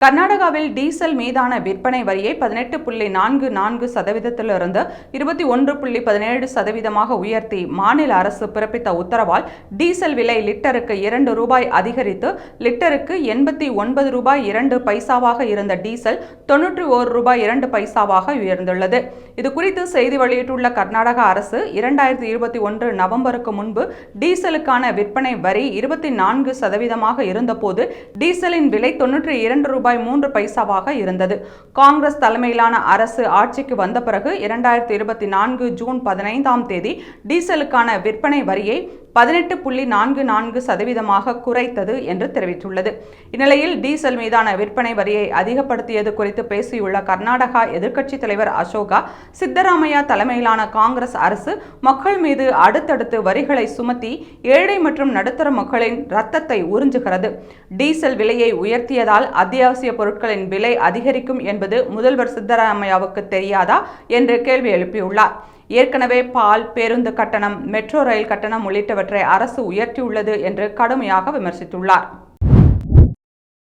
கர்நாடகாவில் டீசல் மீதான விற்பனை வரியை 18.44%இலிருந்து 21.17% உயர்த்தி மாநில அரசு பிறப்பித்த உத்தரவால் டீசல் விலை லிட்டருக்கு ₹2 அதிகரித்து லிட்டருக்கு ₹89.02 இருந்த டீசல் ₹91.02 உயர்ந்துள்ளது. இதுகுறித்து செய்தி வெளியிட்டுள்ள கர்நாடக அரசு 2021 நவம்பருக்கு முன்பு டீசலுக்கான விற்பனை வரி 24% இருந்தபோது டீசலின் விலை ₹92.03 இருந்தது. காங்கிரஸ் தலைமையிலான அரசு ஆட்சிக்கு வந்த பிறகு 2024 ஜூன் 15 டீசலுக்கான விற்பனை வரியை 18.44% குறைத்தது என்று தெரிவித்துள்ளது. இந்நிலையில் டீசல் மீதான விற்பனை வரியை அதிகப்படுத்தியது குறித்து பேசியுள்ள கர்நாடகா எதிர்க்கட்சித் தலைவர் அசோகா, சித்தராமையா தலைமையிலான காங்கிரஸ் அரசு மக்கள் மீது அடுத்தடுத்து வரிகளை சுமத்தி ஏழை மற்றும் நடுத்தர மக்களின் ரத்தத்தை உறிஞ்சுகிறது. டீசல் விலையை உயர்த்தியதால் அத்தியாவசிய பொருட்களின் விலை அதிகரிக்கும் என்பது முதல்வர் சித்தராமையாவுக்கு தெரியாதா என்று கேள்வி எழுப்பியுள்ளார். ஏற்கனவே பால், பேருந்து கட்டணம், மெட்ரோ ரயில் கட்டணம் உள்ளிட்டவற்றை அரசு உயர்த்தியுள்ளது என்று கடுமையாக விமர்சித்துள்ளார்.